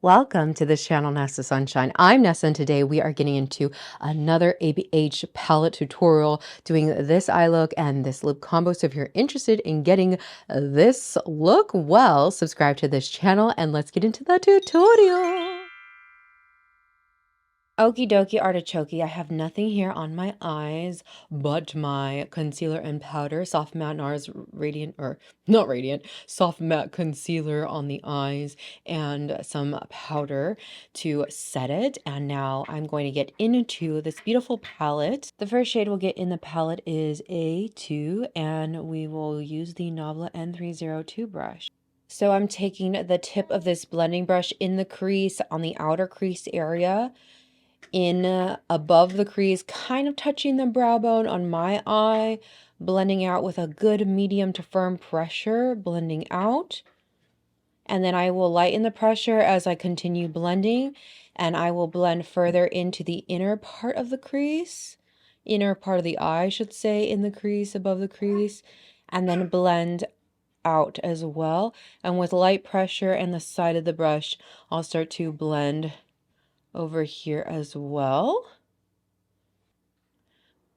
Welcome to this channel, Nessa Sunshine. I'm Nessa, and today we are getting into another ABH palette tutorial, doing this eye look and this lip combo. So if you're interested in getting this look, well, subscribe to this channel and let's get into the tutorial. Okie dokie artichoke. I have nothing here on my eyes but my concealer and powder, soft matte NARS radiant, or not radiant, soft matte concealer on the eyes and some powder to set it. And now I'm going to get into this beautiful palette. The first shade we'll get in the palette is A2, and we will use the Nabla N302 brush. So I'm taking the tip of this blending brush in the crease, on the outer crease area, in above the crease, kind of touching the brow bone on my eye, blending out with a good medium to firm pressure, blending out. And then I will lighten the pressure as I continue blending, and I will blend further into the inner part of the crease, inner part of the eye, I should say, in the crease, above the crease, and then blend out as well. And with light pressure and the side of the brush, I'll start to blend over here as well.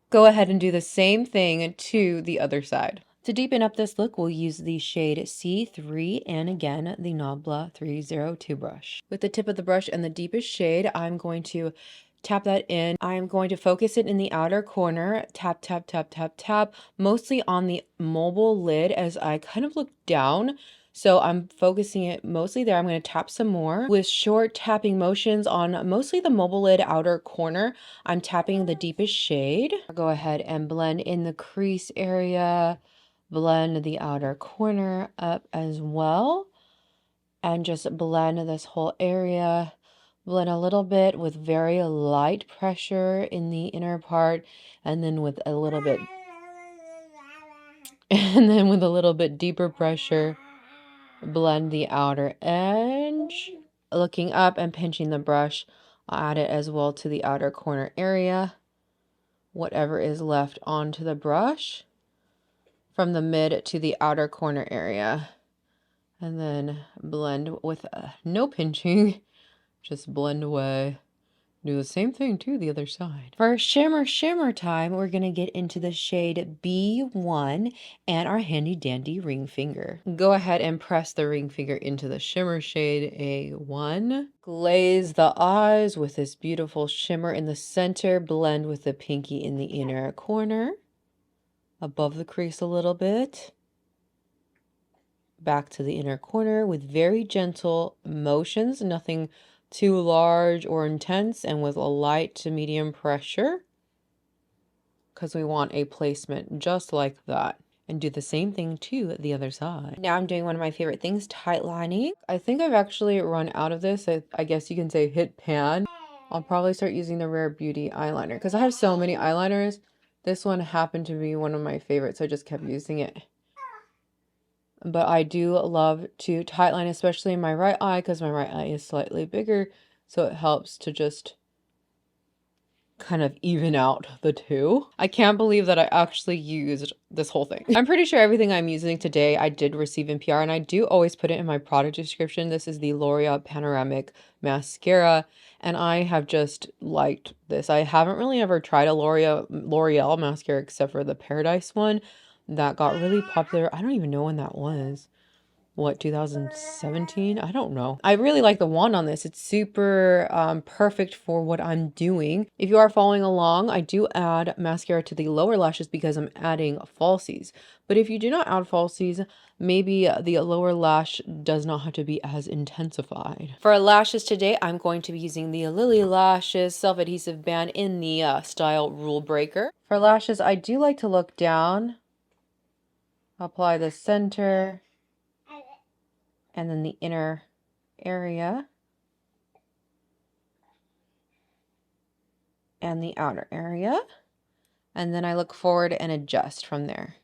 Go ahead and do the same thing to the other side. To deepen up this look, we'll use the shade C3 and again the Nabla 302 brush. With the tip of the brush and the deepest shade, I'm going to tap that in. I'm going to focus it in the outer corner, tap, tap, tap, tap, tap, mostly on the mobile lid as I kind of look down. So I'm focusing it mostly there. I'm going to tap some more with short tapping motions on mostly the mobile lid outer corner. I'm tapping the deepest shade. I'll go ahead and blend in the crease area, blend the outer corner up as well, and just blend this whole area. Blend a little bit with very light pressure in the inner part, and then with a little bit deeper pressure, blend the outer edge. Looking up and pinching the brush, I'll add it as well to the outer corner area, whatever is left onto the brush, from the mid to the outer corner area. And then blend with no pinching, just blend away. Do the same thing to the other side. For shimmer time, we're going to get into the shade B1 and our handy dandy ring finger. Go ahead and press the ring finger into the shimmer shade A1. Glaze the eyes with this beautiful shimmer in the center. Blend with the pinky in the inner corner, above the crease a little bit. Back to the inner corner with very gentle motions, nothing too large or intense, and with a light to medium pressure, because we want a placement just like that. And do the same thing to the other side. Now I'm doing one of my favorite things, tight lining. I think I've actually run out of this. I guess you can say hit pan. I'll probably start using the Rare Beauty eyeliner because I have so many eyeliners. This one happened to be one of my favorites, so I just kept using it. But I do love to tight line, especially in my right eye, because my right eye is slightly bigger. So it helps to just kind of even out the two. I can't believe that I actually used this whole thing. I'm pretty sure everything I'm using today I did receive in PR, and I do always put it in my product description. This is the Loreal Panoramic Mascara, and I have just liked this. I haven't really ever tried a Loreal mascara except for the Paradise one. That got really popular. I don't even know when that was. What, 2017? I don't know. I really like the wand on this. It's super perfect for what I'm doing. If you are following along, I do add mascara to the lower lashes because I'm adding falsies. But if you do not add falsies, maybe the lower lash does not have to be as intensified. For lashes today, I'm going to be using the Lilly Lashes self-adhesive band in the style Rule Breaker. For lashes, I do like to look down, apply the center, and then the inner area and the outer area. And then I look forward and adjust from there.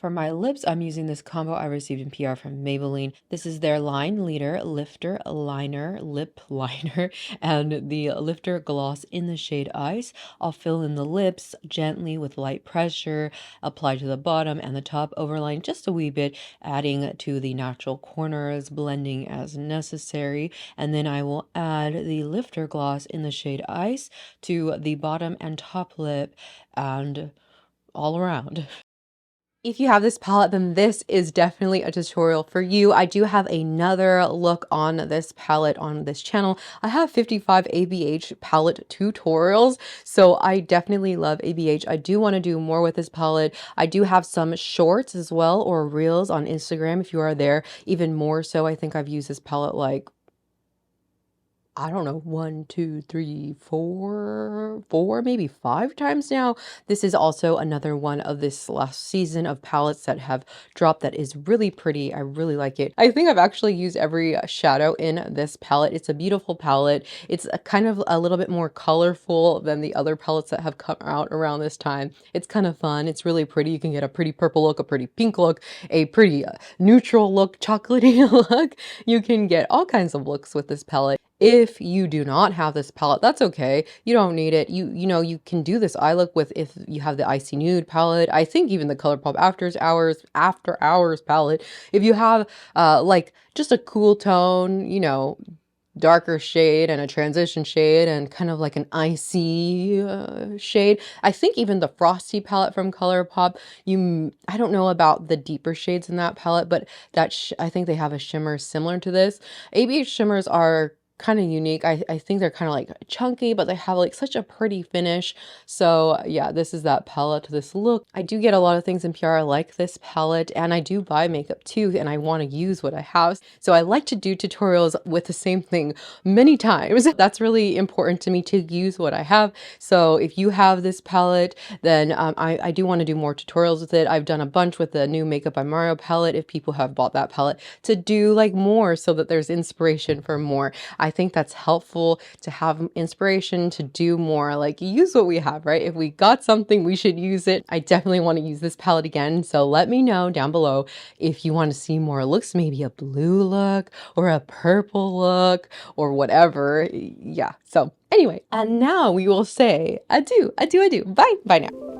For my lips, I'm using this combo I received in PR from Maybelline. This is their Line Leader Lifter Liner, Lip Liner, and the Lifter Gloss in the shade Ice. I'll fill in the lips gently with light pressure, apply to the bottom and the top overline just a wee bit, adding to the natural corners, blending as necessary. And then I will add the Lifter Gloss in the shade Ice to the bottom and top lip and all around. If you have this palette, then this is definitely a tutorial for you. I do have another look on this palette on this channel. I have 55 ABH palette tutorials, so I definitely love ABH. I do want to do more with this palette. I do have some shorts as well, or reels on Instagram if you are there. Even more so, I think I've used this palette like, I don't know, 1, 2, 3, 4, maybe 5 times now. This is also another one of this last season of palettes that have dropped that is really pretty. I really like it. I think I've actually used every shadow in this palette. It's a beautiful palette. It's a kind of a little bit more colorful than the other palettes that have come out around this time. It's kind of fun. It's really pretty. You can get a pretty purple look, a pretty pink look, a pretty neutral look, chocolatey look. You can get all kinds of looks with this palette. If you do not have this palette, that's okay. You don't need it. You know, you can do this eye look with, if you have the Icy Nude palette. I think even the ColourPop After Hours palette. If you have like just a cool tone, you know, darker shade and a transition shade and kind of like an icy shade. I think even the Frosty palette from ColourPop, I don't know about the deeper shades in that palette, but I think they have a shimmer similar to this. ABH shimmers are kind of unique. I think they're kind of like chunky, but they have like such a pretty finish. So yeah, this is that palette, this look. I do get a lot of things in PR like this palette, and I do buy makeup too, and I want to use what I have. So I like to do tutorials with the same thing many times. That's really important to me, to use what I have. So if you have this palette, then I do want to do more tutorials with it. I've done a bunch with the new Makeup by Mario palette, if people have bought that palette, to do like more so that there's inspiration for more. I think that's helpful to have inspiration to do more, like use what we have, right? If we got something, we should use it. I definitely want to use this palette again. So let me know down below if you want to see more looks, maybe a blue look or a purple look or whatever. Yeah. So anyway, and now we will say adieu, adieu, adieu. Bye. Bye now.